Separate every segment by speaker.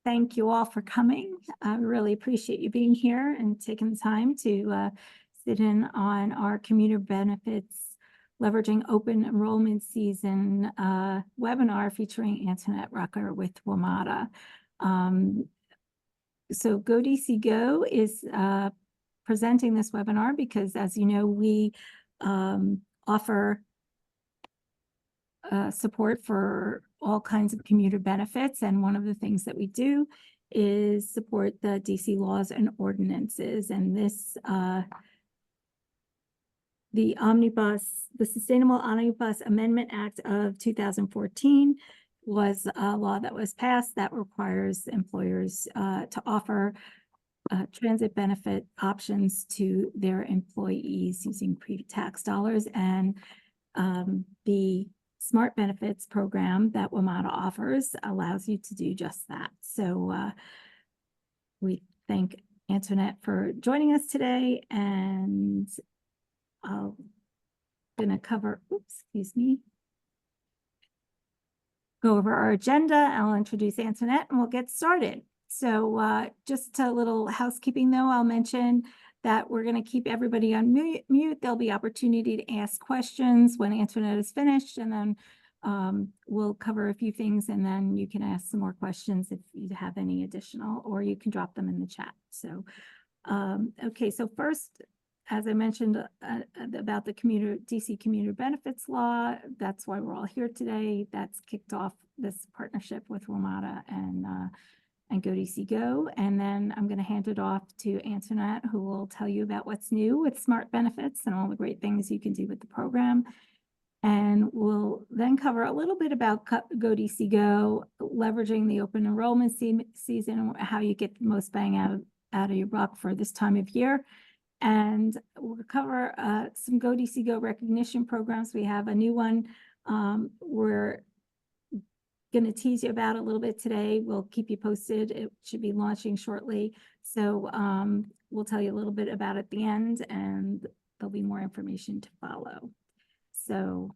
Speaker 1: thank you all for coming. I really appreciate you being here and taking the time to sit in on our commuter benefits leveraging open enrollment season webinar featuring Antoinette Rucker with WMATA. So Go DC Go is presenting this webinar because, as you know, we offer support for all kinds of commuter benefits. And one of the things that we do is support the DC laws and ordinances. And this, the Sustainable Omnibus Amendment Act of 2014 was a law that was passed that requires employers to offer transit benefit options to their employees using pre-tax dollars. And the Smart Benefits program that WMATA offers allows you to do just that. So we thank Antoinette for joining us today, and I'm gonna cover, go over our agenda. I'll introduce Antoinette and we'll get started. So just a little housekeeping though, I'll mention that we're going to keep everybody on mute. There'll be opportunity to ask questions when Antoinette is finished, and then we'll cover a few things, and then you can ask some more questions if you have any additional, or you can drop them in the chat. So, okay, so first, as I mentioned about the DC commuter benefits law, that's why we're all here today. That's kicked off this partnership with WMATA and Go DC Go. And then I'm going to hand it off to Antoinette, who will tell you about what's new with Smart Benefits and all the great things you can do with the program. And we'll then cover a little bit about Go DC Go, leveraging the open enrollment season, and how you get the most bang out of your buck for this time of year. And we'll cover some Go DC Go recognition programs. We have a new one we're going to tease you about a little bit today. We'll keep you posted. It should be launching shortly. So we'll tell you a little bit about it at the end, and there'll be more information to follow. So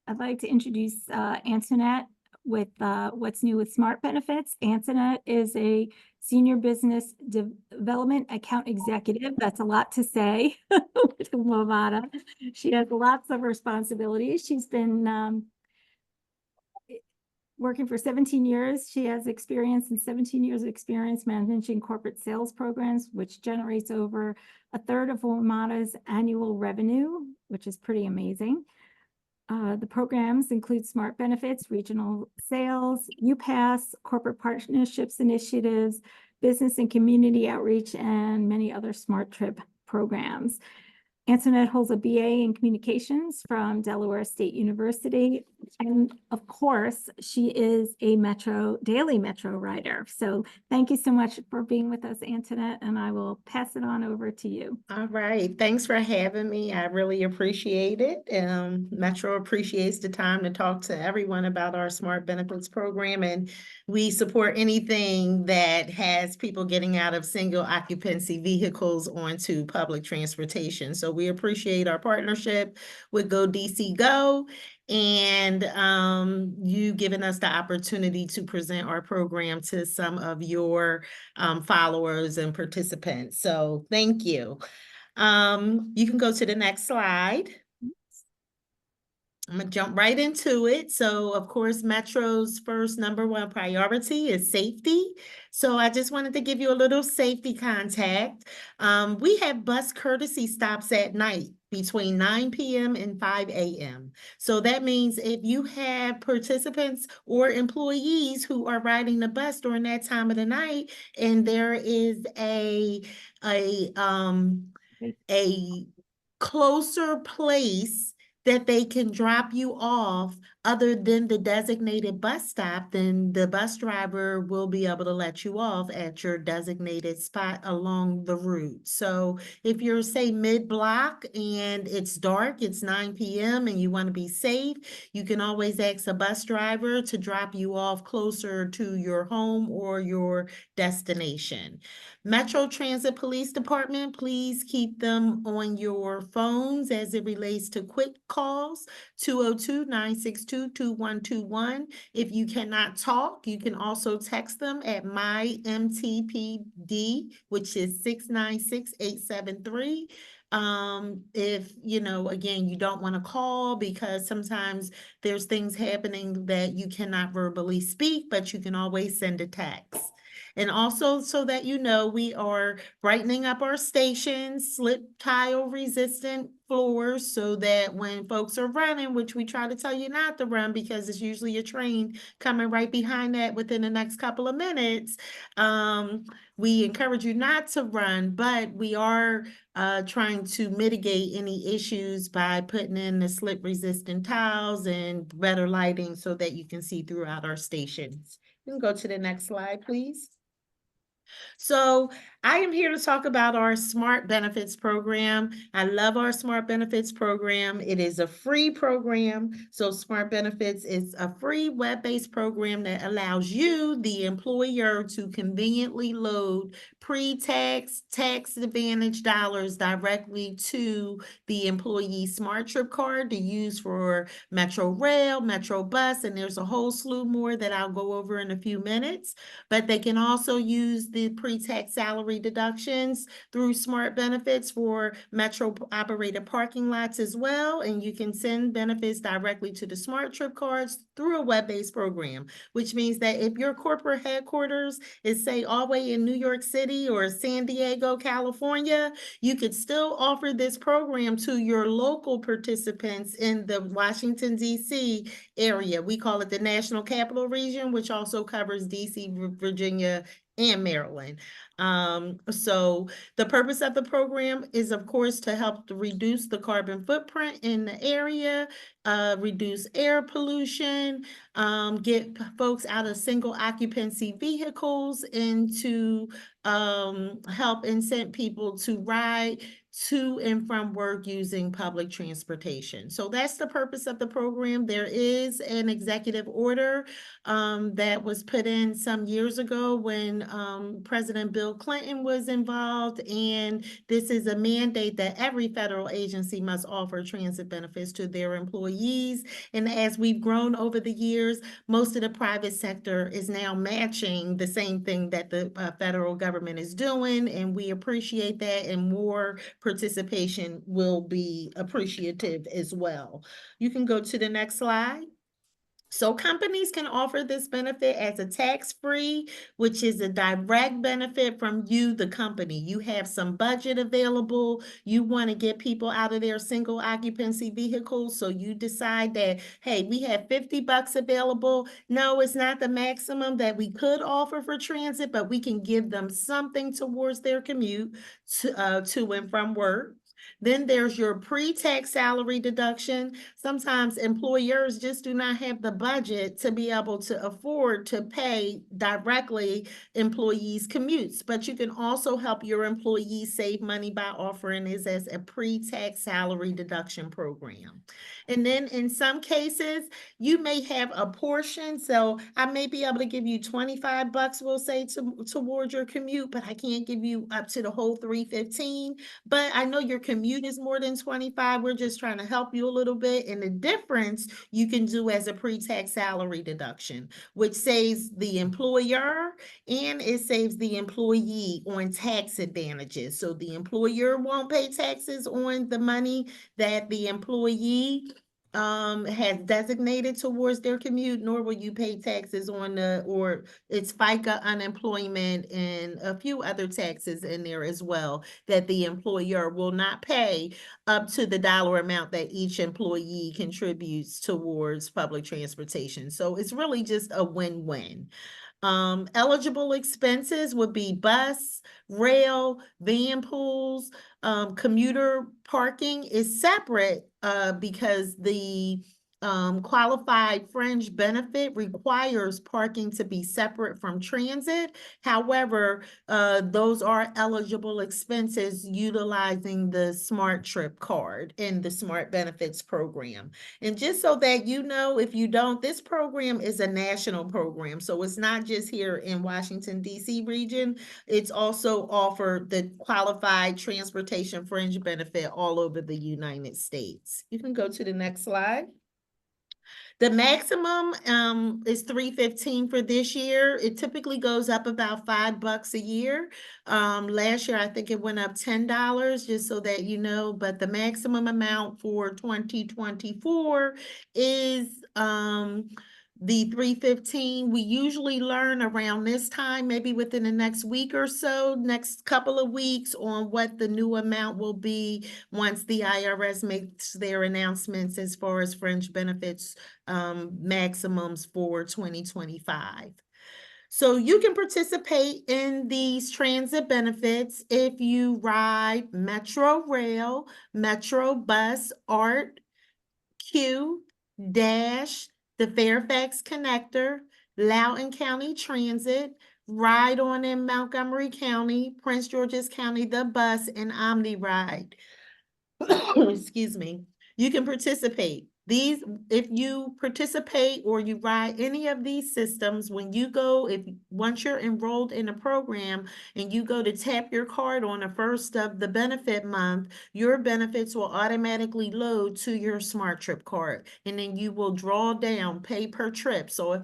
Speaker 1: I'd like to introduce Antoinette with what's new with Smart Benefits. Antoinette is a senior business development account executive. That's a lot to say with WMATA. She has lots of responsibilities. She's been working for 17 years. She has 17 years of experience managing corporate sales programs, which generates over a third of WMATA's annual revenue, which is pretty amazing. The programs include Smart Benefits, regional sales, UPass, corporate partnerships initiatives, business and community outreach, and many other Smart Trip programs. Antoinette holds a BA in communications from Delaware State University. And of course, she is a daily Metro rider. So thank you so much for being with us, Antoinette, and I will pass it on over to you.
Speaker 2: All right. Thanks for having me. I really appreciate it. Metro appreciates the time to talk to everyone about our Smart Benefits program, and we support anything that has people getting out of single occupancy vehicles onto public transportation. So we appreciate our partnership with Go DC Go, and you giving us the opportunity to present our program to some of your followers and participants. So thank you. You can go to the next slide. I'm gonna jump right into it. So of course, Metro's first #1 priority is safety. So I just wanted to give you a little safety contact. We have bus courtesy stops at night between 9 p.m. and 5 a.m. So that means if you have participants or employees who are riding the bus during that time of the night, and there is a closer place that they can drop you off other than the designated bus stop, then the bus driver will be able to let you off at your designated spot along the route. So if you're, say, mid-block and it's dark, it's 9 p.m. and you want to be safe, you can always ask a bus driver to drop you off closer to your home or your destination. Metro Transit Police Department, please keep them on your phones as it relates to quick calls, 202-962 662-2121. If you cannot talk, you can also text them at MyMTPD, which is 696-873. If, again, you don't want to call because sometimes there's things happening that you cannot verbally speak, but you can always send a text. And also, so that we are brightening up our stations, slip tile resistant floors, so that when folks are running, which we try to tell you not to run because it's usually a train coming right behind that within the next couple of minutes, we encourage you not to run, but we are trying to mitigate any issues by putting in the slip resistant tiles and better lighting so that you can see throughout our stations. You can go to the next slide, please. So I am here to talk about our Smart Benefits program. I love our Smart Benefits program. It is a free program. So Smart Benefits is a free web-based program that allows you, the employer, to conveniently load pre-tax, tax advantage dollars directly to the employee Smart Trip card to use for Metro Rail, Metro Bus, and there's a whole slew more that I'll go over in a few minutes. But they can also use the pre-tax salary deductions through Smart Benefits for Metro operated parking lots as well. And you can send benefits directly to the Smart Trip cards through a web-based program, which means that if your corporate headquarters is, say, all the way in New York City or San Diego, California, you could still offer this program to your local participants in the Washington, D.C. area. We call it the National Capital Region, which also covers D.C., Virginia, and Maryland. So the purpose of the program is, of course, to help to reduce the carbon footprint in the area, reduce air pollution, get folks out of single occupancy vehicles, and to help incent people to ride to and from work using public transportation. So that's the purpose of the program. There is an executive order that was put in some years ago when President Bill Clinton was involved, and this is a mandate that every federal agency must offer transit benefits to their employees. And as we've grown over the years, most of the private sector is now matching the same thing that the federal government is doing, and we appreciate that, and more participation will be appreciative as well. You can go to the next slide. So companies can offer this benefit as a tax-free, which is a direct benefit from you, the company. You have some budget available. You want to get people out of their single occupancy vehicles. So you decide that, hey, we have $50 available. No, it's not the maximum that we could offer for transit, but we can give them something towards their commute to and from work. Then there's your pre-tax salary deduction. Sometimes employers just do not have the budget to be able to afford to pay directly employees' commutes, but you can also help your employees save money by offering this as a pre-tax salary deduction program. And then in some cases, you may have a portion. So I may be able to give you $25, we'll say, towards your commute, but I can't give you up to the whole $315. But I know your commute is more than 25. We're just trying to help you a little bit. And the difference you can do as a pre-tax salary deduction, which saves the employer and it saves the employee on tax advantages. So the employer won't pay taxes on the money that the employee has designated towards their commute, nor will you pay taxes on or it's FICA, unemployment, and a few other taxes in there as well that the employer will not pay up to the dollar amount that each employee contributes towards public transportation. So it's really just a win-win. Eligible expenses would be bus, rail, van pools, commuter parking is separate because the qualified fringe benefit requires parking to be separate from transit. However, those are eligible expenses utilizing the Smart Trip card in the Smart Benefits program. And just so that you know, if you don't, this program is a national program. So it's not just here in Washington, D.C. region. It's also offered the qualified transportation fringe benefit all over the United States. You can go to the next slide. The maximum is $315 for this year. It typically goes up about $5 a year. Last year I think it went up $10, just so that you know, but the maximum amount for 2024 is the $315. We usually learn around this time, maybe within the next week or so, next couple of weeks, on what the new amount will be once the IRS makes their announcements as far as fringe benefits maximums for 2025. So you can participate in these transit benefits if you ride Metro Rail, Metro Bus, ART, Q, Dash, the Fairfax Connector, Loudoun County Transit, Ride On in Montgomery County, Prince George's County, the bus, and Omni Ride. Excuse me. You can participate. If you participate or you ride any of these systems, when you go, once you're enrolled in a program and you go to tap your card on the first of the benefit month, your benefits will automatically load to your Smart Trip card, and then you will draw down pay per trip. So if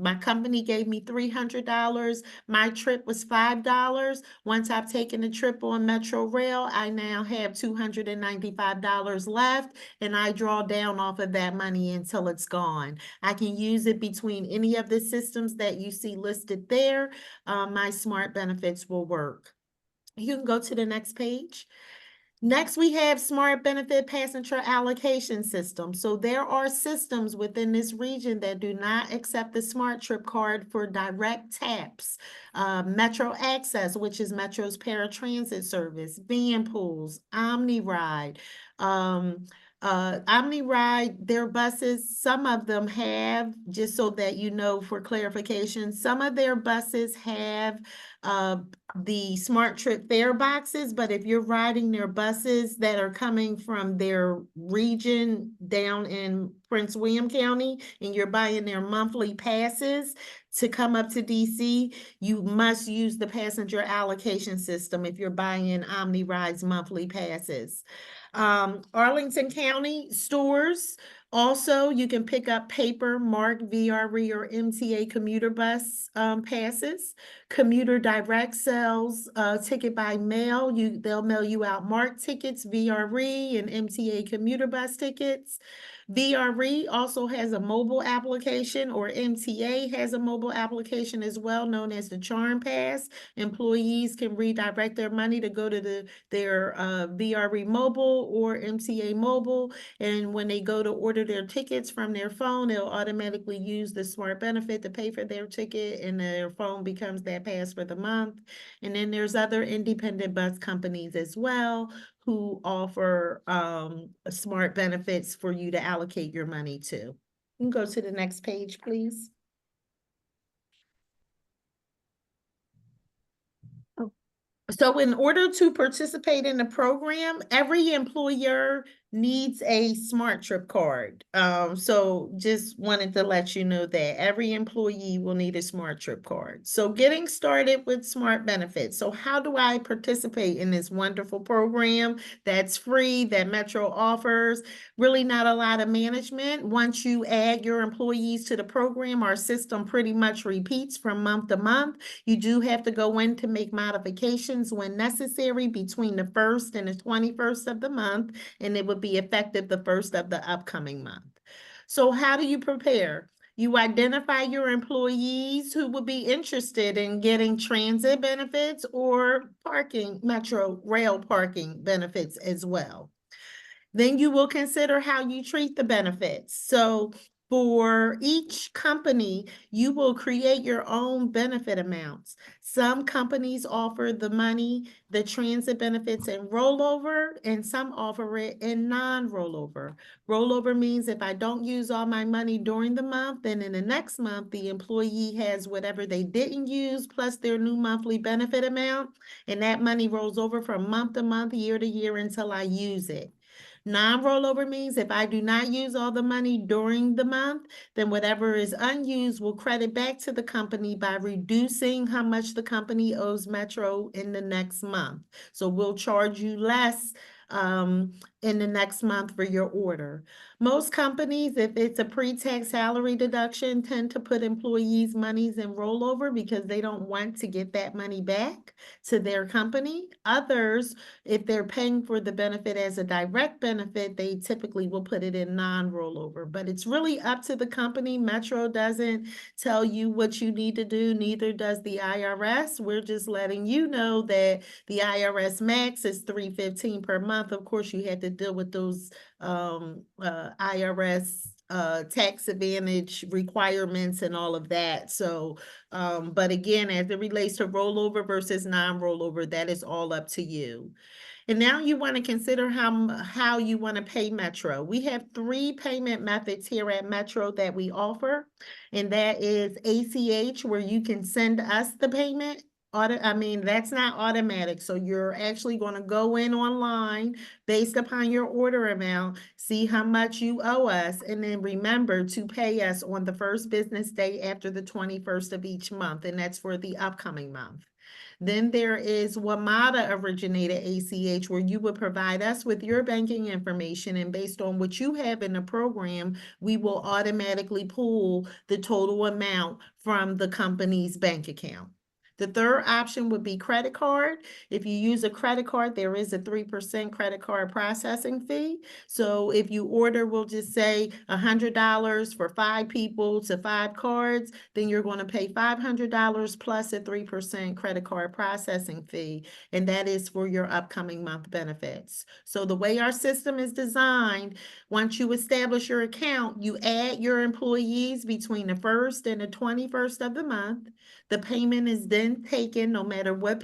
Speaker 2: my company gave me $300, my trip was $5. Once I've taken the trip on Metro Rail, I now have $295 left, and I draw down off of that money until it's gone. I can use it between any of the systems that you see listed there. My smart benefits will work. You can go to the next page. Next, we have Smart Benefit Passenger Allocation System. So there are systems within this region that do not accept the Smart Trip card for direct taps. Metro Access, which is Metro's paratransit service, van pools, OmniRide. OmniRide, their buses, some of them have, just so that you know for clarification, some of their buses have the Smart Trip fare boxes, but if you're riding their buses that are coming from their region down in Prince William County and you're buying their monthly passes to come up to DC, you must use the passenger allocation system if you're buying OmniRide's monthly passes. Arlington County stores, also, you can pick up paper, marked VRE or MTA commuter bus passes. Commuter Direct sells ticket by mail. They'll mail you out marked tickets, VRE and MTA commuter bus tickets. VRE also has a mobile application, or MTA has a mobile application as well, known as the Charm Pass. Employees can redirect their money to go to their VRE mobile or MTA mobile, and when they go to order their tickets from their phone, they'll automatically use the smart benefit to pay for their ticket, and their phone becomes that pass for the month. And then there's other independent bus companies as well who offer smart benefits for you to allocate your money to. You can go to the next page, please. So in order to participate in the program, every employer needs a Smart Trip card. So just wanted to let you know that every employee will need a Smart Trip card. So getting started with Smart Benefits. So how do I participate in this wonderful program that's free, that Metro offers? Really not a lot of management. Once you add your employees to the program, our system pretty much repeats from month to month. You do have to go in to make modifications when necessary between the 1st and the 21st of the month, and it would be effective the 1st of the upcoming month. So how do you prepare? You identify your employees who would be interested in getting transit benefits or Metro Rail parking benefits as well. Then you will consider how you treat the benefits. So for each company, you will create your own benefit amounts. Some companies offer the money, the transit benefits in rollover, and some offer it in non-rollover. Rollover means if I don't use all my money during the month, then in the next month, the employee has whatever they didn't use plus their new monthly benefit amount, and that money rolls over from month to month, year to year until I use it. Non-rollover means if I do not use all the money during the month, then whatever is unused will credit back to the company by reducing how much the company owes Metro in the next month. So we'll charge you less in the next month for your order. Most companies, if it's a pre-tax salary deduction, tend to put employees' monies in rollover because they don't want to get that money back to their company. Others, if they're paying for the benefit as a direct benefit, they typically will put it in non-rollover. But it's really up to the company. Metro doesn't tell you what you need to do, neither does the IRS. We're just letting you know that the IRS max is $315 per month. Of course, you had to deal with those IRS tax advantage requirements and all of that. So, but again, as it relates to rollover versus non-rollover, that is all up to you. And now you want to consider how you want to pay Metro. We have 3 payment methods here at Metro that we offer, and that is ACH, where you can send us the payment. That's not automatic. So you're actually going to go in online based upon your order amount, see how much you owe us, and then remember to pay us on the first business day after the 21st of each month, and that's for the upcoming month. Then there is WMATA originated ACH, where you would provide us with your banking information, and based on what you have in the program, we will automatically pull the total amount from the company's bank account. The third option would be credit card. If you use a credit card, there is a 3% credit card processing fee. So if you order, we'll just say $100 for 5 people to 5 cards, then you're going to pay $500 plus a 3% credit card processing fee, and that is for your upcoming month benefits. So the way our system is designed, once you establish your account, you add your employees between the 1st and the 21st of the month. The payment is then taken no matter what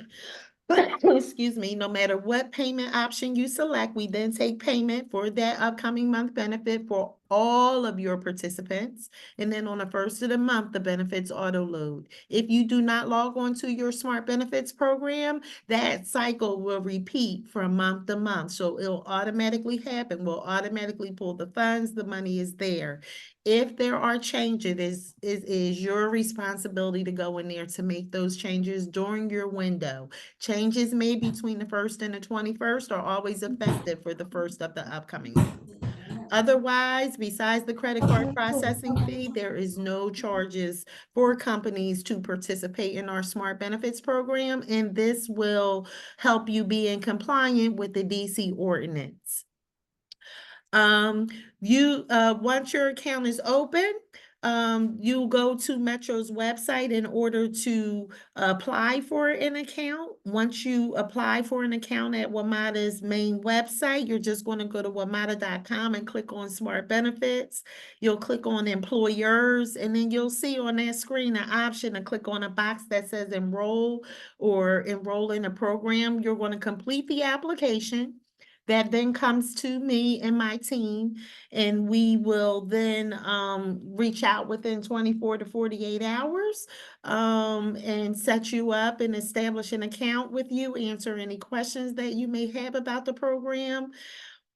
Speaker 2: excuse me, no matter what payment option you select, we then take payment for that upcoming month benefit for all of your participants. And then on the 1st of the month, the benefits auto load. If you do not log on to your Smart Benefits program, that cycle will repeat from month to month. So it'll automatically happen. We'll automatically pull the funds. The money is there. If there are changes, it is your responsibility to go in there to make those changes during your window. Changes made between the 1st and the 21st are always effective for the 1st of the upcoming month. Otherwise, besides the credit card processing fee, there is no charges for companies to participate in our Smart Benefits program, and this will help you be in compliance with the DC ordinance. Once your account is open, you go to Metro's website in order to apply for an account. Once you apply for an account at WMATA's main website, you're just going to go to WMATA.com and click on Smart Benefits. You'll click on Employers, and then you'll see on that screen an option to click on a box that says Enroll or Enroll in a program. You're going to complete the application. That then comes to me and my team, and we will then reach out within 24 to 48 hours and set you up and establish an account with you, answer any questions that you may have about the program.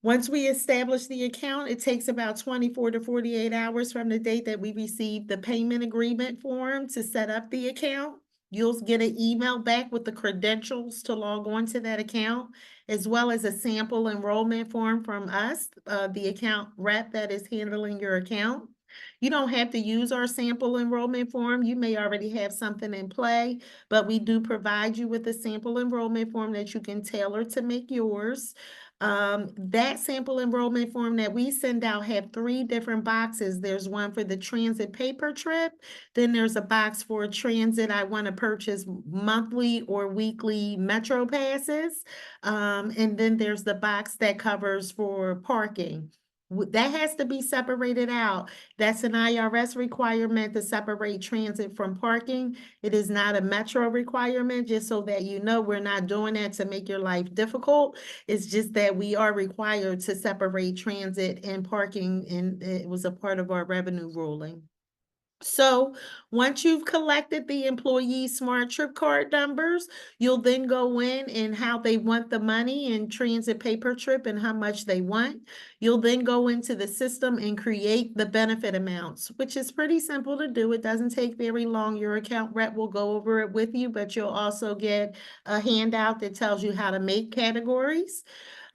Speaker 2: Once we establish the account, it takes about 24 to 48 hours from the date that we receive the payment agreement form to set up the account. You'll get an email back with the credentials to log on to that account, as well as a sample enrollment form from us, the account rep that is handling your account. You don't have to use our sample enrollment form. You may already have something in play, but we do provide you with a sample enrollment form that you can tailor to make yours. That sample enrollment form that we send out have 3 different boxes. There's one for the transit paper trip. Then there's a box for transit. I want to purchase monthly or weekly Metro passes. And then there's the box that covers for parking. That has to be separated out. That's an IRS requirement to separate transit from parking. It is not a Metro requirement, just so that you know we're not doing that to make your life difficult. It's just that we are required to separate transit and parking, and it was a part of our revenue ruling. So once you've collected the employee smart trip card numbers, you'll then go in and how they want the money in transit paper trip and how much they want. You'll then go into the system and create the benefit amounts, which is pretty simple to do. It doesn't take very long. Your account rep will go over it with you, but you'll also get a handout that tells you how to make categories.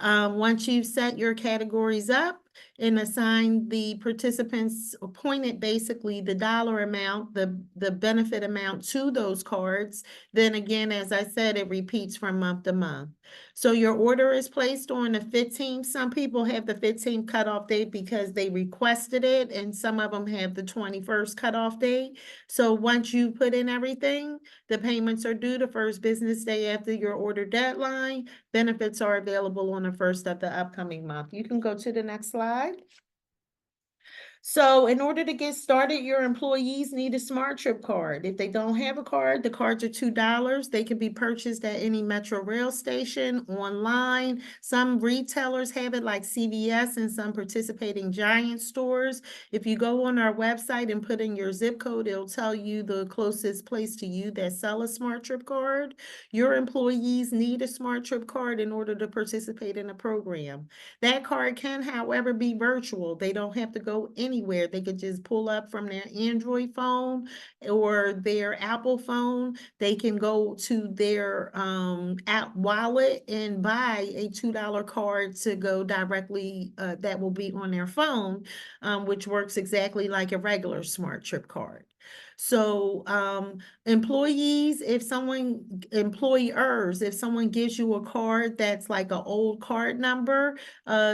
Speaker 2: Once you've set your categories up and assigned the participants, appointed basically the dollar amount, the benefit amount to those cards, then again, as I said, it repeats from month to month. So your order is placed on the 15th. Some people have the 15th cutoff date because they requested it, and some of them have the 21st cutoff date. So once you put in everything, the payments are due the first business day after your order deadline. Benefits are available on the first of the upcoming month. You can go to the next slide. So in order to get started, your employees need a Smart Trip card. If they don't have a card, the cards are $2. They can be purchased at any Metro rail station, online. Some retailers have it like CVS and some participating Giant stores. If you go on our website and put in your zip code, it'll tell you the closest place to you that sell a Smart Trip card. Your employees need a Smart Trip card in order to participate in the program. That card can, however, be virtual. They don't have to go anywhere. They could just pull up from their Android phone or their Apple phone. They can go to their app wallet and buy a $2 card to go directly, that will be on their phone, which works exactly like a regular Smart Trip card. So employers, if someone gives you a card that's like an old card number,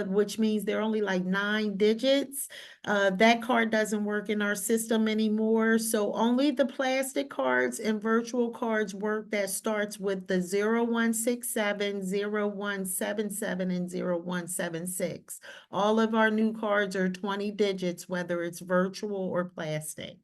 Speaker 2: which means they're only like 9 digits, that card doesn't work in our system anymore. So only the plastic cards and virtual cards work that starts with the 0167, 0177, and 0176. All of our new cards are 20 digits, whether it's virtual or plastic.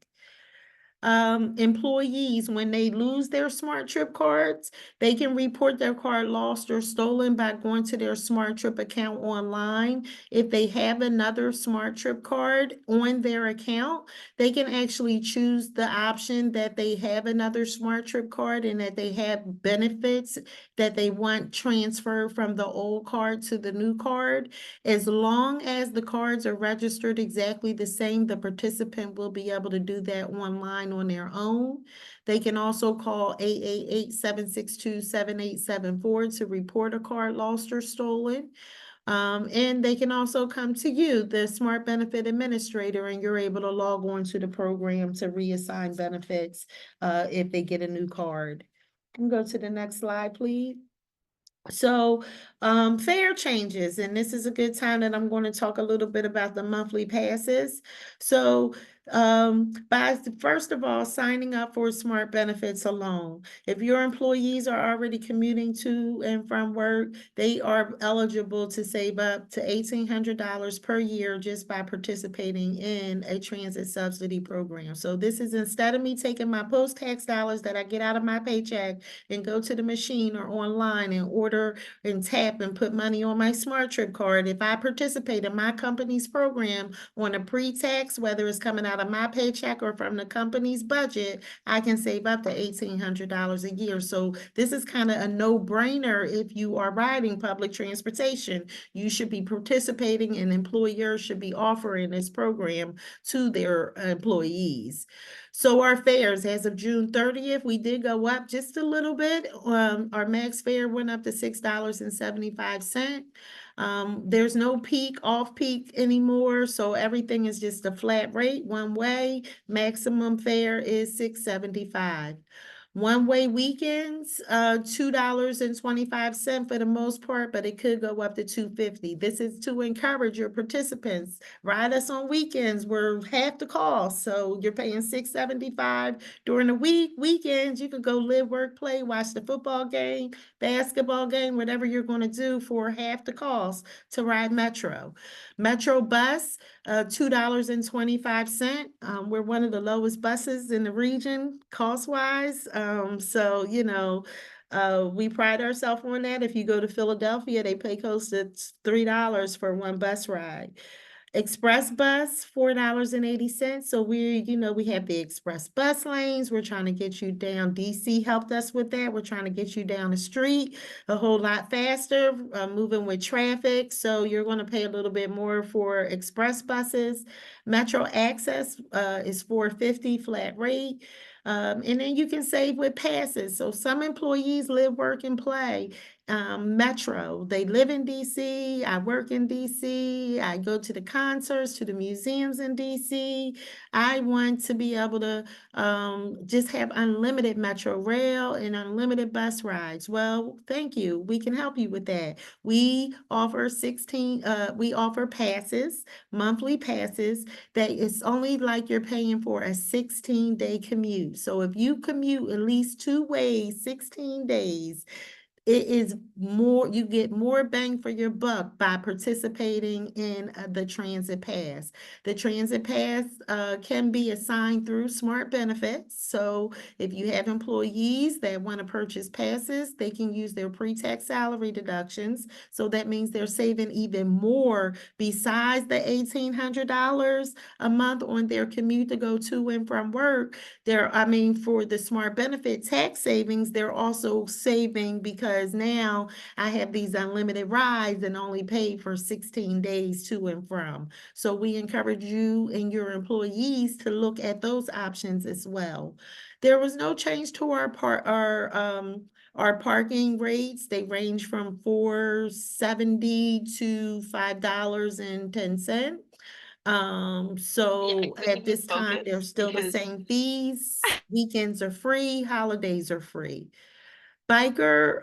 Speaker 2: Employees, when they lose their Smart Trip cards, they can report their card lost or stolen by going to their Smart Trip account online. If they have another Smart Trip card on their account, they can actually choose the option that they have another Smart Trip card and that they have benefits that they want transferred from the old card to the new card. As long as the cards are registered exactly the same, the participant will be able to do that online on their own. They can also call 888-762-7874 to report a card lost or stolen. And they can also come to you, the Smart Benefit Administrator, and you're able to log on to the program to reassign benefits if they get a new card. You can go to the next slide, please. So fare changes, and this is a good time that I'm going to talk a little bit about the monthly passes. So first of all, signing up for Smart Benefits alone. If your employees are already commuting to and from work, they are eligible to save up to $1,800 per year just by participating in a transit subsidy program. So this is instead of me taking my post-tax dollars that I get out of my paycheck and go to the machine or online and order and tap and put money on my Smart Trip card. If I participate in my company's program on a pre-tax, whether it's coming out of my paycheck or from the company's budget, I can save up to $1,800 a year. So this is kind of a no-brainer if you are riding public transportation. You should be participating and employers should be offering this program to their employees. So our fares, as of June 30th, we did go up just a little bit. Our max fare went up to $6.75. There's no peak, off peak anymore, so everything is just a flat rate, one way. Maximum fare is $6.75. One-way weekends, $2.25 for the most part, but it could go up to $2.50. This is to encourage your participants. Ride us on weekends. We're half the cost, so you're paying $6.75 during the week. Weekends, you could go live, work, play, watch the football game, basketball game, whatever you're going to do for half the cost to ride Metro. Metro bus, $2.25. We're one of the lowest buses in the region, cost-wise. So, we pride ourselves on that. If you go to Philadelphia, they pay close to $3 for one bus ride. Express bus, $4.80. So we have the express bus lanes. We're trying to get you down. DC helped us with that. We're trying to get you down the street a whole lot faster, moving with traffic. So you're going to pay a little bit more for express buses. Metro Access is $4.50 flat rate. And then you can save with passes. So some employees live, work, and play Metro. They live in DC. I work in DC. I go to the concerts, to the museums in DC. I want to be able to just have unlimited Metro rail and unlimited bus rides. Well, thank you. We can help you with that. We offer we offer passes, monthly passes that it's only like you're paying for a 16-day commute. So if you commute at least 2 ways, 16 days, it is more, you get more bang for your buck by participating in the Transit Pass. The Transit Pass can be assigned through Smart Benefits. So if you have employees that want to purchase passes, they can use their pre-tax salary deductions. So that means they're saving even more besides the $1,800 a month on their commute to go to and from work. For the Smart Benefit tax savings, they're also saving because now I have these unlimited rides and only pay for 16 days to and from. So we encourage you and your employees to look at those options as well. There was no change to our parking rates. They range from $4.70 to $5.10. So
Speaker 3: Yeah,
Speaker 2: at this time, they're still the same fees. Weekends are free, holidays are free. Bike locker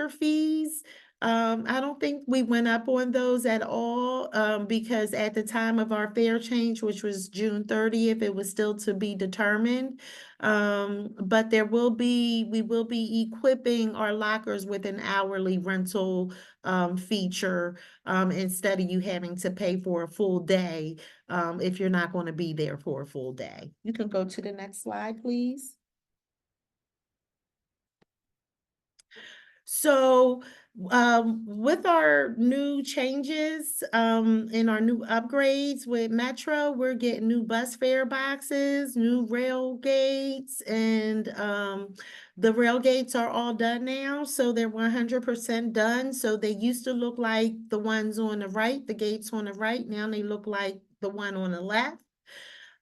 Speaker 2: fees. I don't think we went up on those at all, because at the time of our fare change, which was June 30th, it was still to be determined. But we will be equipping our lockers with an hourly rental, feature, instead of you having to pay for a full day, if you're not going to be there for a full day. You can go to the next slide, please. So, with our new changes, and our new upgrades with Metro, we're getting new bus fare boxes, new rail gates, and, the rail gates are all done now, so they're 100% done. So they used to look like the ones on the right, the gates on the right. Now they look like the one on the left.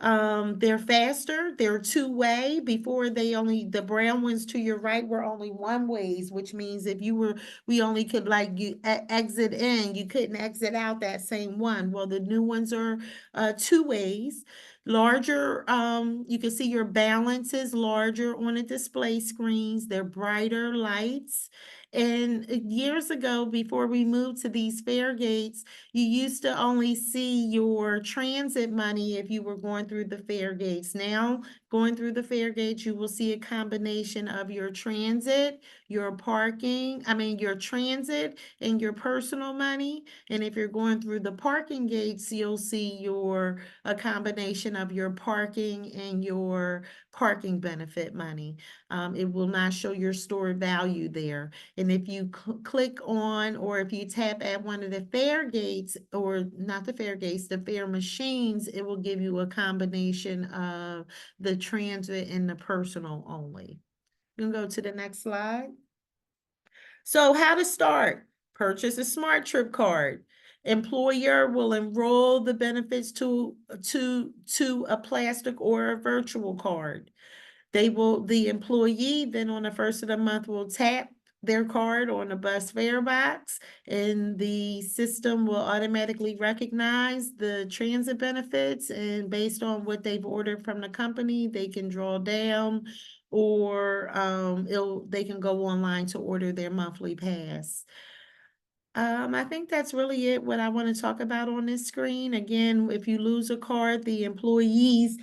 Speaker 2: They're faster, they're two-way. Before the brown ones to your right were only one ways, which means we only could exit in, you couldn't exit out that same one. Well, the new ones are two ways. Larger, you can see your balance is larger on the display screens. They're brighter lights. And years ago, before we moved to these fare gates, you used to only see your transit money if you were going through the fare gates. Now, going through the fare gates, you will see a combination of your transit, your transit and your personal money. And if you're going through the parking gates, you'll see a combination of your parking and your parking benefit money. It will not show your stored value there. And if you click on, or if you tap at one of the fare gates, or not the fare gates, the fare machines, it will give you a combination of the transit and the personal only. You can go to the next slide. So how to start? Purchase a Smart Trip card. Employer will enroll the benefits to a plastic or a virtual card. The employee then on the first of the month will tap their card on the bus fare box, and the system will automatically recognize the transit benefits, and based on what they've ordered from the company, they can draw down, or they can go online to order their monthly pass. I think that's really it, what I want to talk about on this screen. Again, if you lose a card, the employees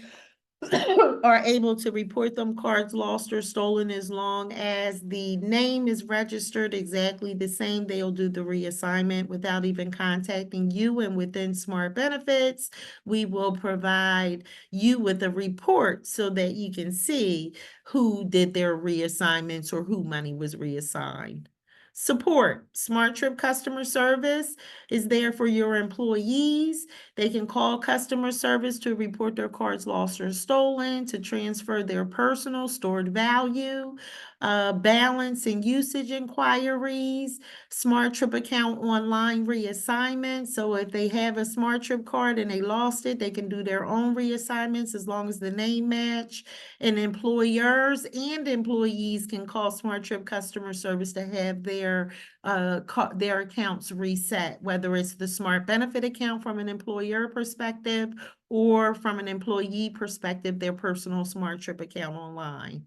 Speaker 2: are able to report them cards lost or stolen as long as the name is registered exactly the same. They'll do the reassignment without even contacting you. And within Smart Benefits, we will provide you with a report so that you can see who did their reassignments or who money was reassigned. Support. Smart Trip customer service is there for your employees. They can call customer service to report their cards lost or stolen, to transfer their personal stored value. balance and usage inquiries, Smart Trip account online reassignment. So if they have a Smart Trip card and they lost it, they can do their own reassignments as long as the name match. And employers and employees can call Smart Trip customer service to have their accounts reset, whether it's the Smart Benefit account from an employer perspective or from an employee perspective, their personal Smart Trip account online.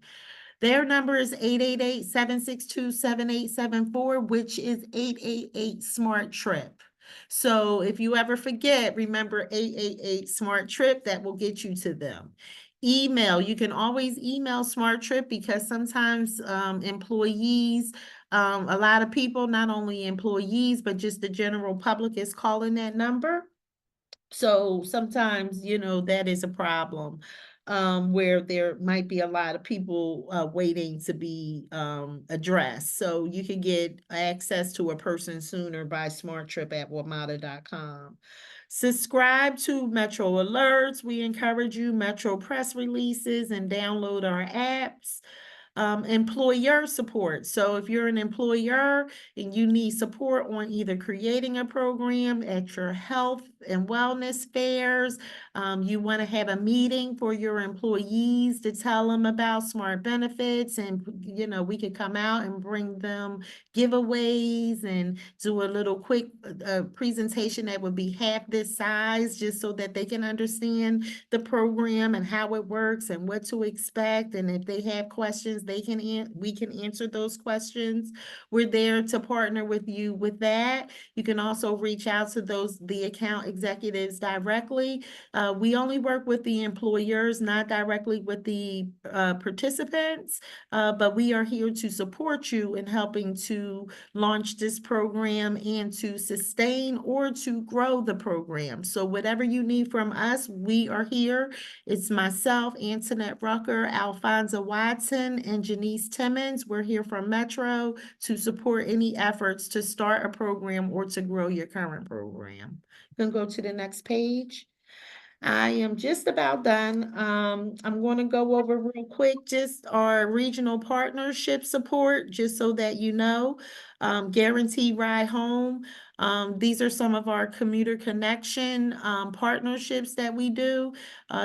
Speaker 2: Their number is 888-762-7874, which is 888 Smart Trip. So if you ever forget, remember 888 Smart Trip, that will get you to them. Email, you can always email Smart Trip because sometimes employees, a lot of people, not only employees, but just the general public is calling that number. So sometimes, you know, that is a problem, where there might be a lot of people waiting to be addressed. So you can get access to a person sooner by smarttrip@wmata.com. Subscribe to Metro Alerts. We encourage you, Metro press releases, and download our apps. Employer support. So if you're an employer and you need support on either creating a program at your health and wellness fairs, you want to have a meeting for your employees to tell them about smart benefits, and you know, we could come out and bring them giveaways and do a little quick presentation that would be half this size, just so that they can understand the program and how it works and what to expect. And if they have questions, we can answer those questions. We're there to partner with you with that. You can also reach out to the account executives directly. We only work with the employers, not directly with the participants, but we are here to support you in helping to launch this program and to sustain or to grow the program. So whatever you need from us, we are here. It's myself, Antoinette Rucker, Alfonso Watson, and Janice Timmons. We're here from Metro to support any efforts to start a program or to grow your current program. You can go to the next page. I am just about done. I'm going to go over real quick just our regional partnership support, just so that you know. Guaranteed Ride Home. These are some of our commuter connection partnerships that we do.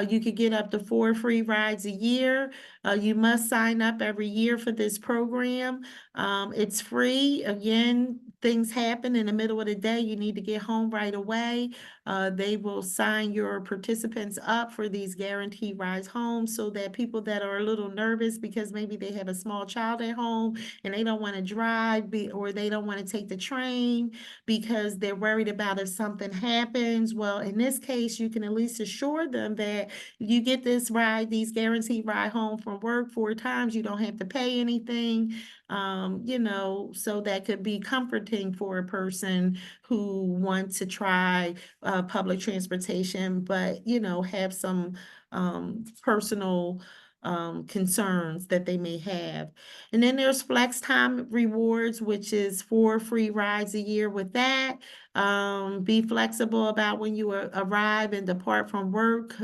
Speaker 2: You could get up to 4 free rides a year. You must sign up every year for this program. It's free. Again, things happen in the middle of the day. You need to get home right away. They will sign your participants up for these guaranteed rides home, so that people that are a little nervous because maybe they have a small child at home and they don't want to drive, or they don't want to take the train because they're worried about if something happens. Well, in this case, you can at least assure them that you get this ride, these guaranteed ride home from work 4 times. You don't have to pay anything. You know, so that could be comforting for a person who wants to try public transportation, but, you know, have some personal concerns that they may have. And then there's flex time rewards, which is 4 free rides a year with that. Be flexible about when you arrive and depart from work.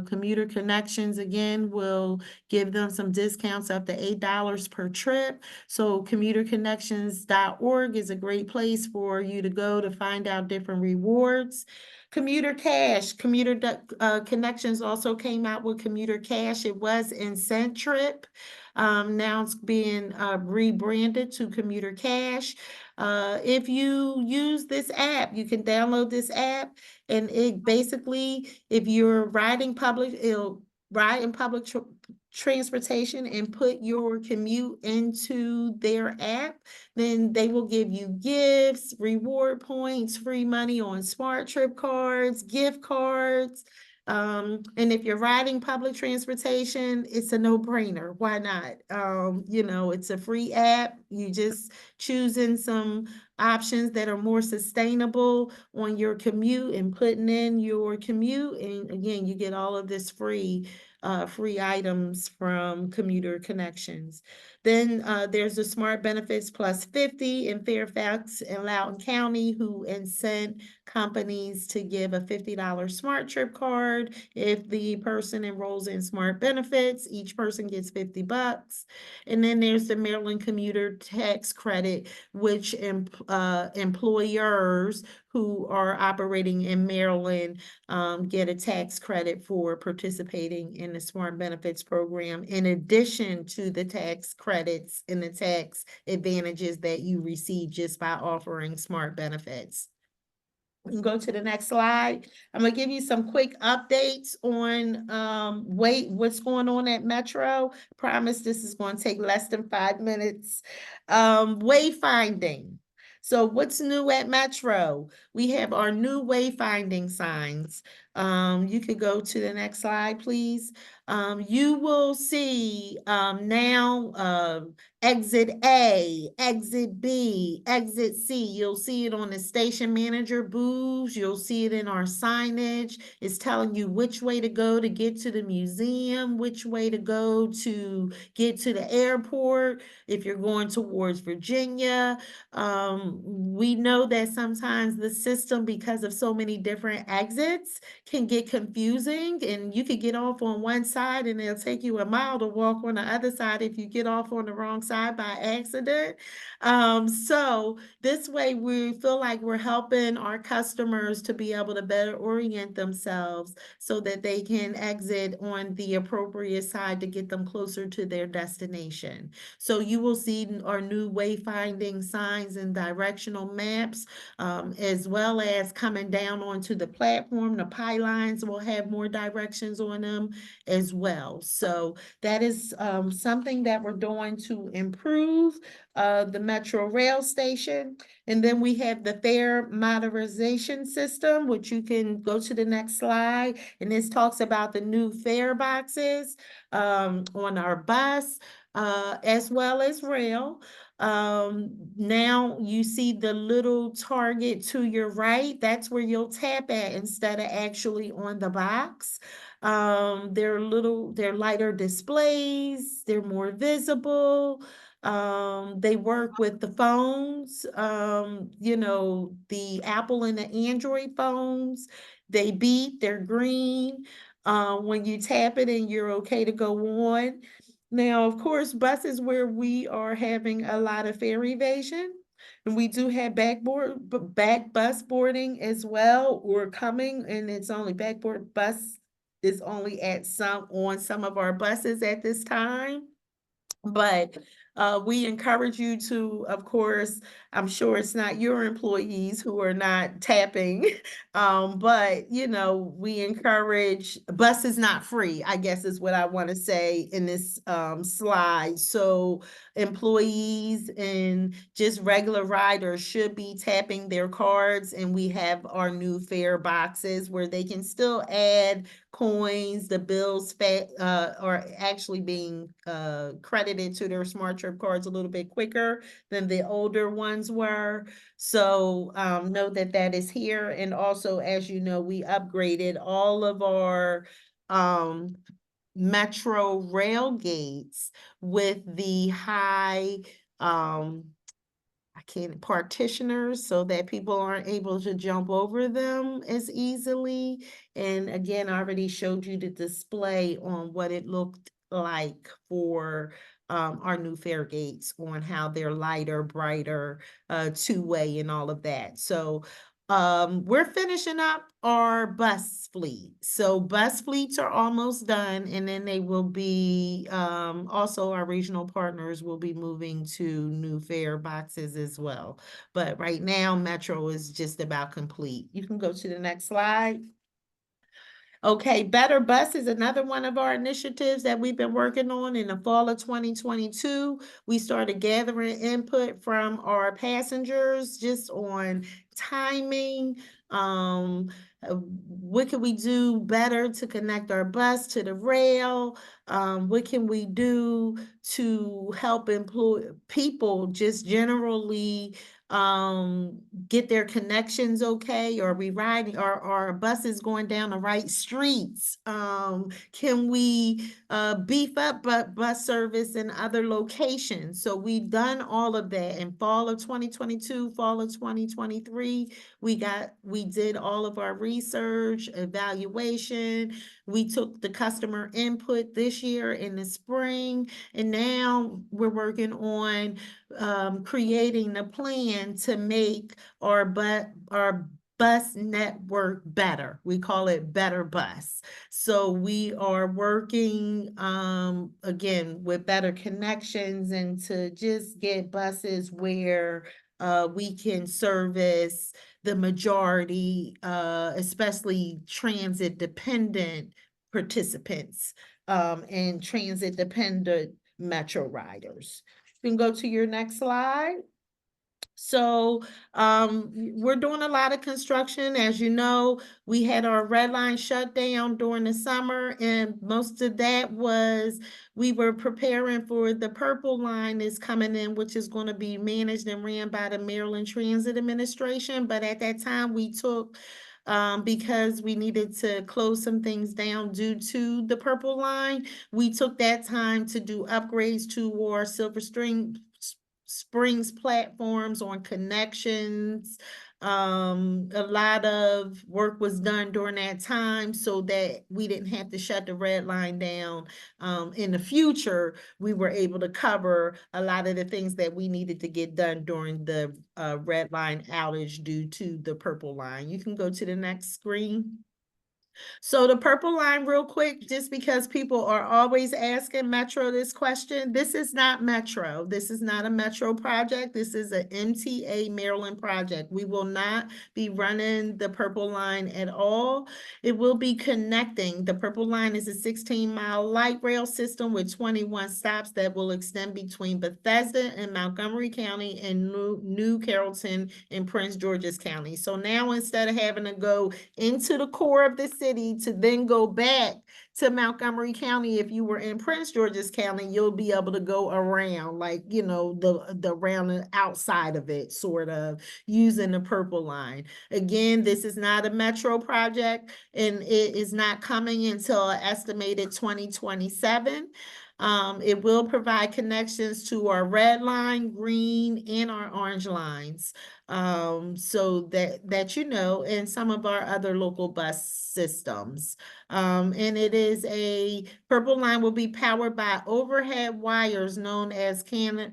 Speaker 2: Commuter Connections, again, will give them some discounts up to $8 per trip. So commuterconnections.org is a great place for you to go to find out different rewards. Commuter Cash, Connections also came out with Commuter Cash. It was Incentrip. Now it's being rebranded to Commuter Cash. If you use this app, you can download this app, and it basically, if you're riding public, it'll ride in public transportation and put your commute into their app, then they will give you gifts, reward points, free money on Smart Trip cards, gift cards. And if you're riding public transportation, it's a no-brainer. Why not? You know, it's a free app. You just choosing some options that are more sustainable on your commute and putting in your commute. And again, you get all of this free items from Commuter Connections. Then there's the Smart Benefits Plus 50 in Fairfax and Loudoun County, who incent companies to give a $50 Smart Trip card if the person enrolls in Smart Benefits. Each person gets $50. And then there's the Maryland Commuter Tax Credit, which employers who are operating in Maryland get a tax credit for participating in the Smart Benefits program, in addition to the tax credits and the tax advantages that you receive just by offering Smart Benefits. We can go to the next slide. I'm gonna give you some quick updates on what's going on at Metro. Promise this is going to take less than 5 minutes. Wayfinding. So what's new at Metro? We have our new wayfinding signs. You could go to the next slide, please. You will see now exit A, exit B, exit C. You'll see it on the station manager booths. You'll see it in our signage. It's telling you which way to go to get to the museum, which way to go to get to the airport. If you're going towards Virginia, we know that sometimes the system, because of so many different exits, can get confusing, and you could get off on one side and it'll take you a mile to walk on the other side if you get off on the wrong side by accident. So this way we feel like we're helping our customers to be able to better orient themselves so that they can exit on the appropriate side to get them closer to their destination. So you will see our new wayfinding signs and directional maps, as well as coming down onto the platform. The pylons will have more directions on them as well. So that is something that we're doing to improve the Metro Rail station. And then we have the fare modernization system, which you can go to the next slide. And this talks about the new fare boxes on our bus, as well as rail. Now you see the little target to your right. That's where you'll tap at instead of actually on the box. They're lighter displays. They're more visible. They work with the phones, the Apple and the Android phones. They beep, they're green. When you tap it and you're okay to go on. Now, of course, buses where we are having a lot of fare evasion, and we do have back bus boarding as well, or coming, and it's only backboard bus is only on some of our buses at this time. But we encourage you to, of course, I'm sure it's not your employees who are not tapping, but we encourage, bus is not free, I guess is what I want to say in this slide. So employees and just regular riders should be tapping their cards, and we have our new fare boxes where they can still add coins. The bills are actually being credited to their Smart Trip cards a little bit quicker than the older ones were. So know that that is here. And also, as you know, we upgraded all of our Metro rail gates with the high partitioners, so that people aren't able to jump over them as easily. And again, I already showed you the display on what it looked like for our new fare gates, on how they're lighter, brighter, two-way and all of that. So we're finishing up our bus fleet. So bus fleets are almost done, and then they will be, also our regional partners will be moving to new fare boxes as well. But right now, Metro is just about complete. You can go to the next slide. Okay, Better Bus is another one of our initiatives that we've been working on. In the fall of 2022. We started gathering input from our passengers just on timing, what can we do better to connect our bus to the rail? What can we do to help employ people just generally get their connections okay? Are we riding, are our buses going down the right streets? Can we beef up bus service in other locations? So we've done all of that in fall of 2022, fall of 2023. We did all of our research, evaluation. We took the customer input this year in the spring, and now we're working on creating a plan to make our bus network better. We call it Better Bus. So we are working again with better connections and to just get buses where we can service the majority, especially transit dependent participants and transit dependent metro riders. You can go to your next slide. So we're doing a lot of construction. As you know, we had our red line shut down during the summer, and most of that was we were preparing for the purple line is coming in, which is going to be managed and ran by the Maryland Transit Administration. But at that time, we took because we needed to close some things down due to the purple line. We took that time to do upgrades to our Silver Springs platforms on connections. A lot of work was done during that time so that we didn't have to shut the red line down. In the future, we were able to cover a lot of the things that we needed to get done during the red line outage due to the purple line. You can go to the next screen. So the purple line real quick, just because people are always asking Metro this question, this is not Metro. This is not a Metro project. This is an MTA Maryland project. We will not be running the purple line at all. It will be connecting. The purple line is a 16-mile light rail system with 21 stops that will extend between Bethesda and Montgomery County and New Carrollton and Prince George's County. So now instead of having to go into the core of the city to then go back to Montgomery County, if you were in Prince George's County, you'll be able to go around, like, you know, the around the outside of it, sort of using the purple line. Again, this is not a Metro project, and it is not coming until an estimated 2027. It will provide connections to our red line, green, and our orange lines. So that you know, and some of our other local bus systems. And it is a purple line will be powered by overhead wires known as catenary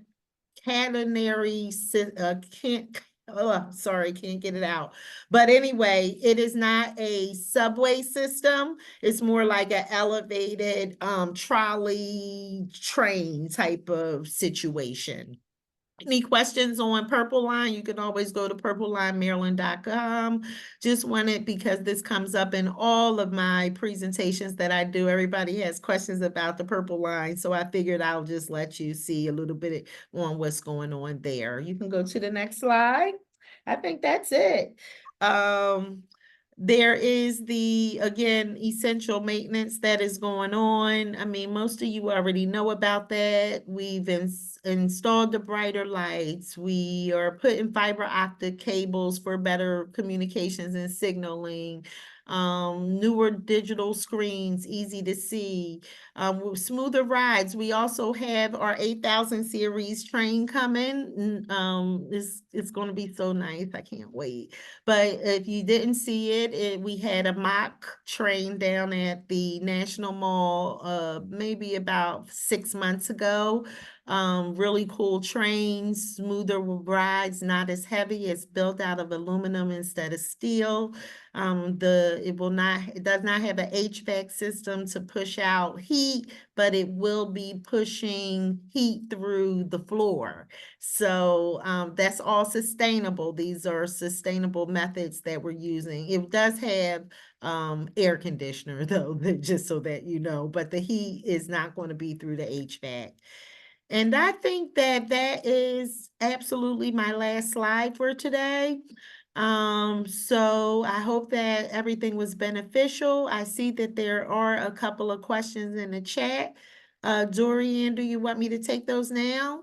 Speaker 2: sorry, can't get it out. But anyway, it is not a subway system. It's more like an elevated trolley train type of situation. Any questions on Purple Line? You can always go to purplelineMaryland.com. Just wanted, because this comes up in all of my presentations that I do. Everybody has questions about the Purple Line, so I figured I'll just let you see a little bit on what's going on there. You can go to the next slide. I think that's it. There is the, again, essential maintenance that is going on. I mean, most of you already know about that. We've installed the brighter lights. We are putting fiber optic cables for better communications and signaling. Newer digital screens, easy to see. Smoother rides. We also have our 8,000 series train coming. It's going to be so nice. I can't wait. But if you didn't see it, we had a mock train down at the National Mall maybe about 6 months ago. Really cool trains, smoother rides, not as heavy. It's built out of aluminum instead of steel. It does not have an HVAC system to push out heat, but it will be pushing heat through the floor. So that's all sustainable. These are sustainable methods that we're using. It does have air conditioner though, just so that you know, but the heat is not going to be through the HVAC. And I think that is absolutely my last slide for today. So I hope that everything was beneficial. I see that there are a couple of questions in the chat. Dorian, do you want me to take those now?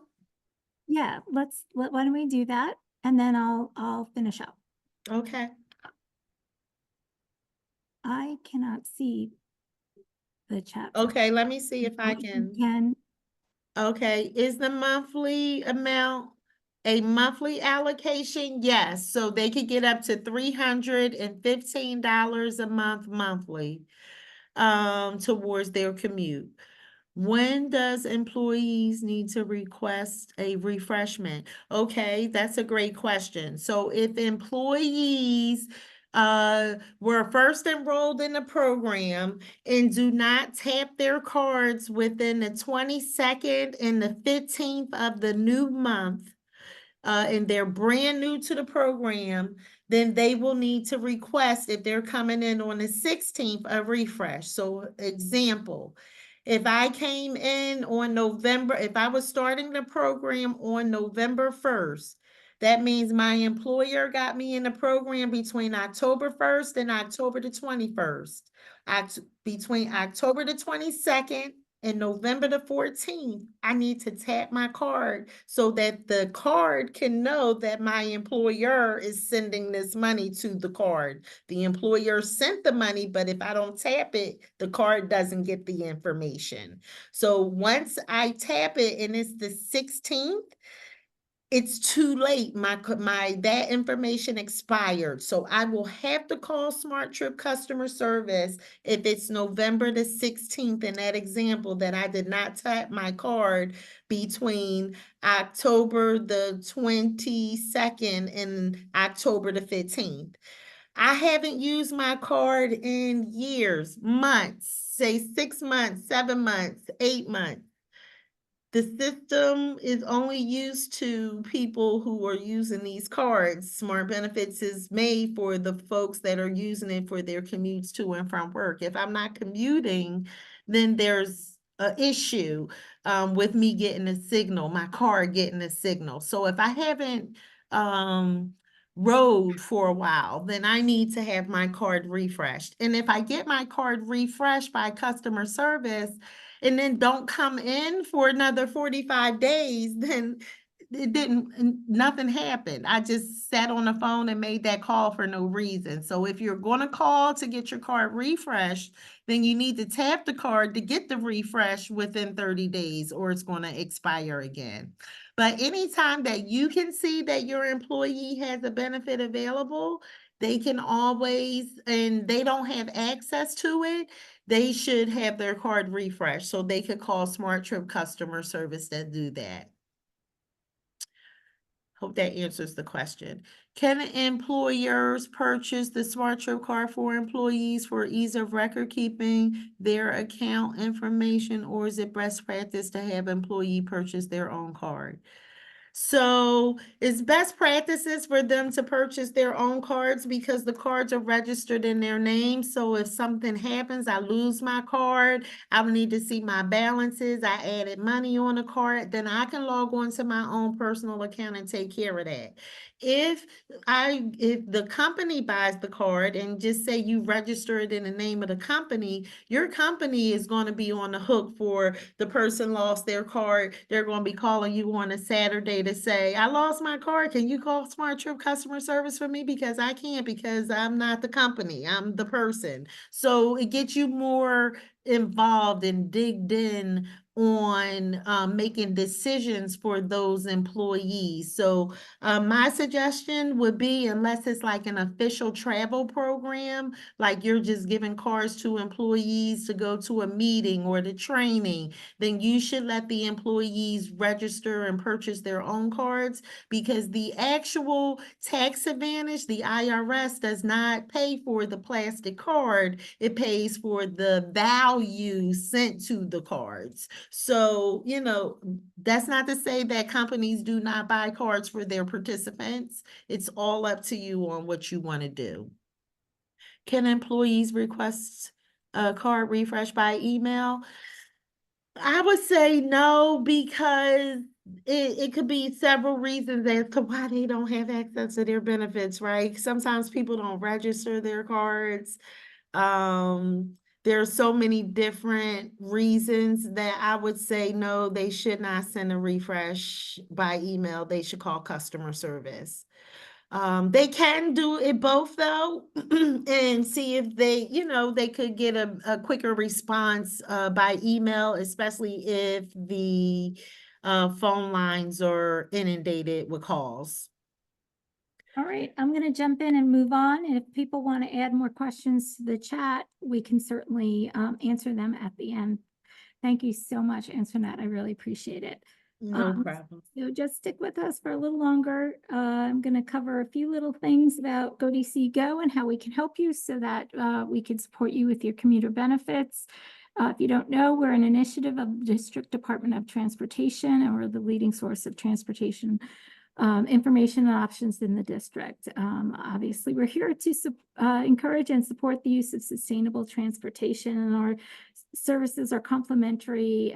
Speaker 1: Yeah, why don't we do that? And then I'll finish up.
Speaker 2: Okay.
Speaker 1: I cannot see the chat.
Speaker 2: Okay, let me see if I
Speaker 1: If you
Speaker 2: can.
Speaker 1: can,
Speaker 2: Okay, is the monthly amount a monthly allocation? Yes, so they could get up to $315 a month monthly towards their commute. When does employees need to request a refreshment? Okay, that's a great question. So if employees were first enrolled in the program and do not tap their cards within the 22nd and the 15th of the new month, and they're brand new to the program, then they will need to request, if they're coming in on the 16th, a refresh. So example, if I came in on November, if I was starting the program on November 1st, that means my employer got me in the program between October 1st and October the 21st. Between October the 22nd and November the 14th, I need to tap my card so that the card can know that my employer is sending this money to the card. The employer sent the money, but if I don't tap it, the card doesn't get the information. So once I tap it and it's the 16th, it's too late. That information expired. So I will have to call Smart Trip customer service if it's November the 16th in that example that I did not tap my card between October the 22nd and October the 15th. I haven't used my card in years, months, say 6 months, 7 months, 8 months. The system is only used to people who are using these cards. Smart Benefits is made for the folks that are using it for their commutes to and from work. If I'm not commuting, then there's an issue with me getting a signal, my card getting a signal. So if I haven't rode for a while, then I need to have my card refreshed. And if I get my card refreshed by customer service, and then don't come in for another 45 days, then nothing happened. I just sat on the phone and made that call for no reason. So if you're going to call to get your card refreshed, then you need to tap the card to get the refresh within 30 days or it's going to expire again. But anytime that you can see that your employee has a benefit available, they can always, and they don't have access to it, they should have their card refreshed, so they could call Smart Trip customer service that do that. Hope that answers the question. Can employers purchase the Smart Trip card for employees for ease of record keeping their account information, or is it best practice to have employee purchase their own card? So it's best practices for them to purchase their own cards because the cards are registered in their name. So if something happens, I lose my card, I will need to see my balances, I added money on the card, then I can log on to my own personal account and take care of that. If the company buys the card and just say you register it in the name of the company, your company is going to be on the hook for the person lost their card. They're going to be calling you on a Saturday to say, I lost my card. Can you call Smart Trip customer service for me? Because I can't, because I'm not the company. I'm the person. So it gets you more involved and digged in on making decisions for those employees. So my suggestion would be, unless it's like an official travel program, like you're just giving cards to employees to go to a meeting or the training, then you should let the employees register and purchase their own cards, because the actual tax advantage, the IRS does not pay for the plastic card. It pays for the value sent to the cards. So, that's not to say that companies do not buy cards for their participants. It's all up to you on what you want to do. Can employees request a card refresh by email? I would say no, because it could be several reasons as to why they don't have access to their benefits, right? Sometimes people don't register their cards. There are so many different reasons that I would say no, they should not send a refresh by email. They should call customer service. They can do it both though, and see if they, they could get a quicker response by email, especially if the phone lines are inundated with calls.
Speaker 1: All right, I'm going to jump in and move on. If people want to add more questions to the chat, we can certainly answer them at the end. Thank you so much, Antoinette. I really appreciate it.
Speaker 2: No problem.
Speaker 1: So just stick with us for a little longer. I'm going to cover a few little things about Go DC Go and how we can help you so that we can support you with your commuter benefits. If you don't know, we're an initiative of the District Department of Transportation, and we're the leading source of transportation information and options in the district. Obviously, we're here to encourage and support the use of sustainable transportation, and our services are complementary.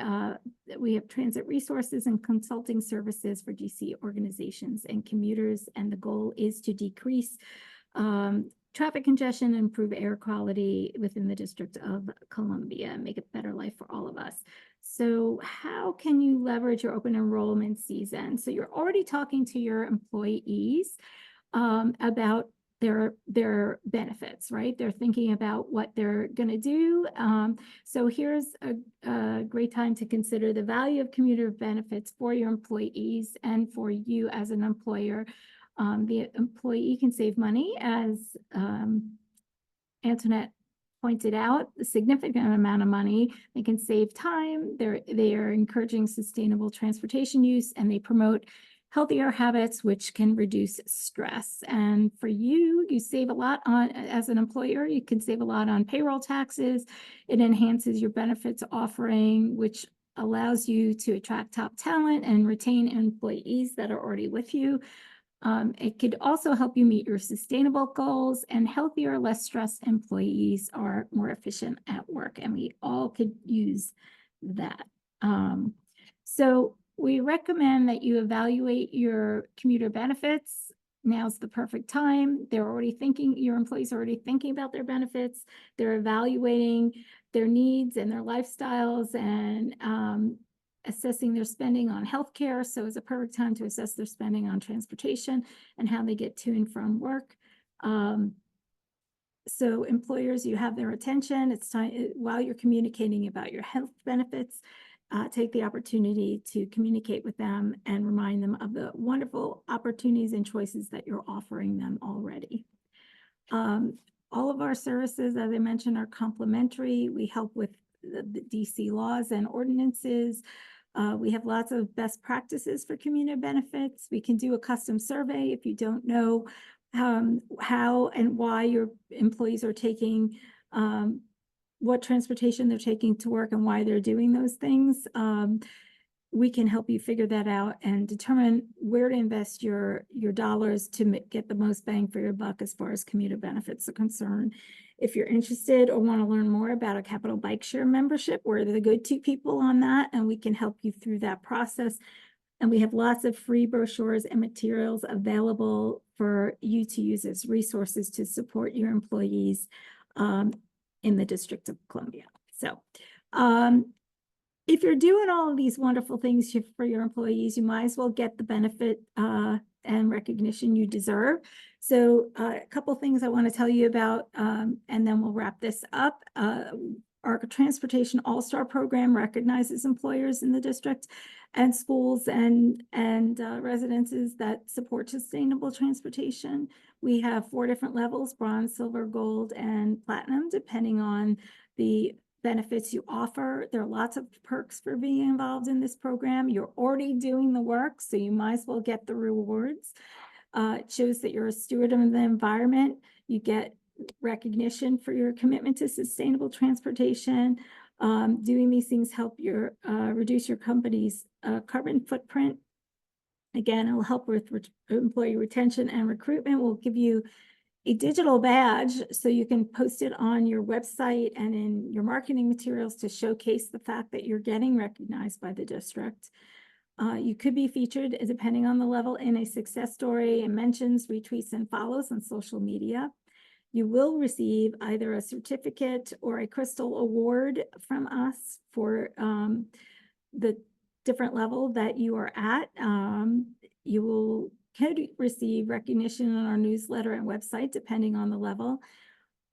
Speaker 1: We have transit resources and consulting services for DC organizations and commuters, and the goal is to decrease traffic congestion, improve air quality within the District of Columbia, and make a better life for all of us. So how can you leverage your open enrollment season? So you're already talking to your employees about their benefits, right? They're thinking about what they're going to do. So here's a great time to consider the value of commuter benefits for your employees and for you as an employer. The employee can save money, as Antoinette pointed out, a significant amount of money. They can save time. They are encouraging sustainable transportation use, and they promote healthier habits, which can reduce stress. And for you, you save a lot on, as an employer, you can save a lot on payroll taxes. It enhances your benefits offering, which allows you to attract top talent and retain employees that are already with you. It could also help you meet your sustainable goals, and healthier, less stressed employees are more efficient at work, and we all could use that. So we recommend that you evaluate your commuter benefits. Now's the perfect time. Your employees are already thinking about their benefits. They're evaluating their needs and their lifestyles, and assessing their spending on healthcare. So it's a perfect time to assess their spending on transportation and how they get to and from work. So employers, you have their attention. It's time, while you're communicating about your health benefits, take the opportunity to communicate with them and remind them of the wonderful opportunities and choices that you're offering them already. All of our services, as I mentioned, are complementary. We help with the DC laws and ordinances. We have lots of best practices for commuter benefits. We can do a custom survey if you don't know how and why your employees are taking, what transportation they're taking to work and why they're doing those things. We can help you figure that out and determine where to invest your dollars to get the most bang for your buck as far as commuter benefits are concerned. If you're interested or want to learn more about a Capital Bike Share membership, we're the go-to people on that, and we can help you through that process. And we have lots of free brochures and materials available for you to use as resources to support your employees in the District of Columbia. So if you're doing all of these wonderful things for your employees, you might as well get the benefit and recognition you deserve. So a couple things I want to tell you about, and then we'll wrap this up. Our Transportation All-Star program recognizes employers in the district and schools and residences that support sustainable transportation. We have 4 different levels: bronze, silver, gold, and platinum, depending on the benefits you offer. There are lots of perks for being involved in this program. You're already doing the work, so you might as well get the rewards. It shows that you're a steward of the environment. You get recognition for your commitment to sustainable transportation. Doing these things help reduce your company's carbon footprint. Again, it'll help with employee retention and recruitment. We'll give you a digital badge so you can post it on your website and in your marketing materials to showcase the fact that you're getting recognized by the district. You could be featured, depending on the level, in a success story and mentions, retweets, and follows on social media. You will receive either a certificate or a crystal award from us for the different level that you are at. You could receive recognition on our newsletter and website, depending on the level.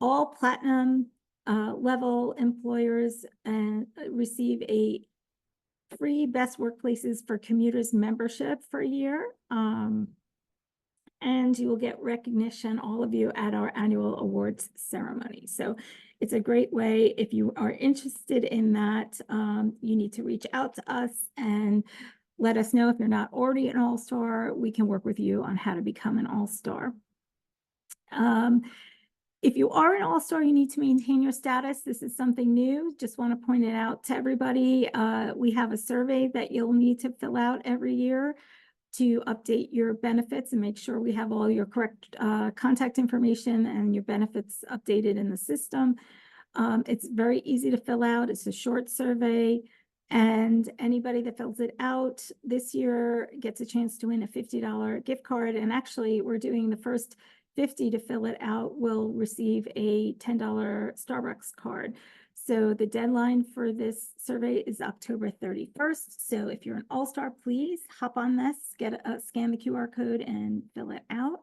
Speaker 1: All platinum level employers receive a free Best Workplaces for Commuters membership for a year. And you will get recognition, all of you, at our annual awards ceremony. So it's a great way. If you are interested in that, you need to reach out to us and let us know. If you're not already an all-star, we can work with you on how to become an all-star. If you are an all-star, you need to maintain your status. This is something new. Just want to point it out to everybody. We have a survey that you'll need to fill out every year to update your benefits and make sure we have all your correct contact information and your benefits updated in the system. It's very easy to fill out. It's a short survey, and anybody that fills it out this year gets a chance to win a $50 gift card. And actually, we're doing the first 50 to fill it out will receive a $10 Starbucks card. So the deadline for this survey is October 31st. So if you're an all-star, please hop on this, scan the QR code and fill it out.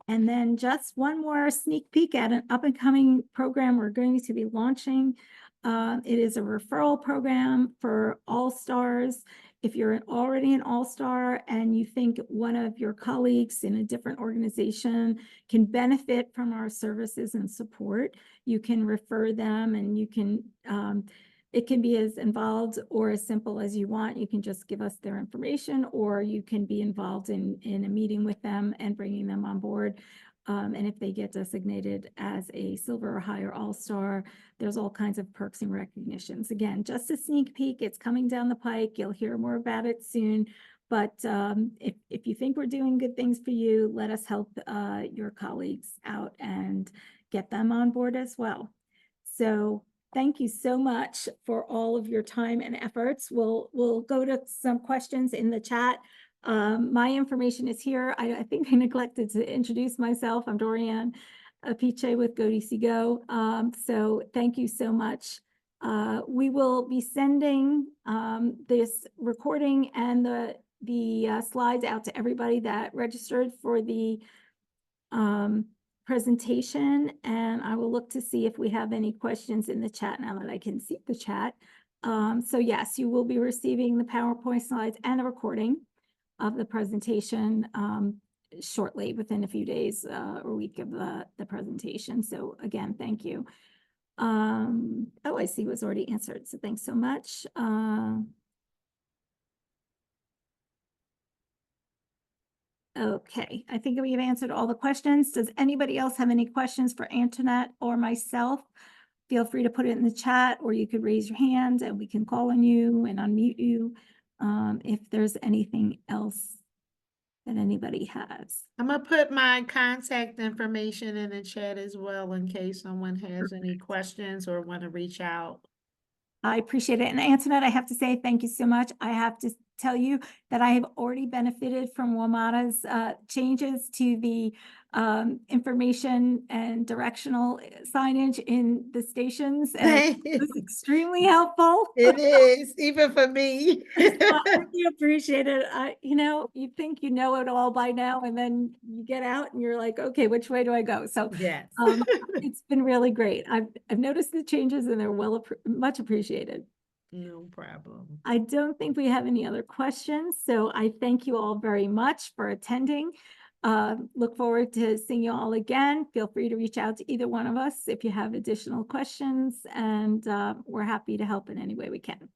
Speaker 1: And then just one more sneak peek at an up-and-coming program we're going to be launching. It is a referral program for all-stars. If you're already an all-star and you think one of your colleagues in a different organization can benefit from our services and support, you can refer them, and you can, it can be as involved or as simple as you want. You can just give us their information, or you can be involved in a meeting with them and bringing them on board. And if they get designated as a silver or higher all-star, there's all kinds of perks and recognitions. Again, just a sneak peek. It's coming down the pike. You'll hear more about it soon. But if you think we're doing good things for you, let us help your colleagues out and get them on board as well. So thank you so much for all of your time and efforts. We'll go to some questions in the chat. My information is here. I think I neglected to introduce myself. I'm Dorianne Apice with GoDCGo. So thank you so much. We will be sending this recording and the slides out to everybody that registered for the presentation, and I will look to see if we have any questions in the chat now that I can see the chat. So yes, you will be receiving the PowerPoint slides and a recording of the presentation shortly, within a few days or week of the presentation. So again, thank you. Oh, I see, was already answered. So thanks so much. Okay, I think we've answered all the questions. Does anybody else have any questions for Antoinette or myself? Feel free to put it in the chat, or you could raise your hand and we can call on you and unmute you if there's anything else that anybody has.
Speaker 2: I'm gonna put my contact information in the chat as well in case someone has any questions or want to reach out.
Speaker 1: I appreciate it. And Antoinette, I have to say thank you so much. I have to tell you that I have already benefited from WMATA's changes to the information and directional signage in the stations. And it was extremely helpful.
Speaker 2: It is, even for me.
Speaker 1: I really appreciate it. You know, you think you know it all by now, and then you get out and you're like, okay, which way do I go? So
Speaker 2: Yes.
Speaker 1: it's been really great. I've noticed the changes, and they're much appreciated.
Speaker 2: No problem.
Speaker 1: I don't think we have any other questions, so I thank you all very much for attending. Look forward to seeing you all again. Feel free to reach out to either one of us if you have additional questions, and we're happy to help in any way we can.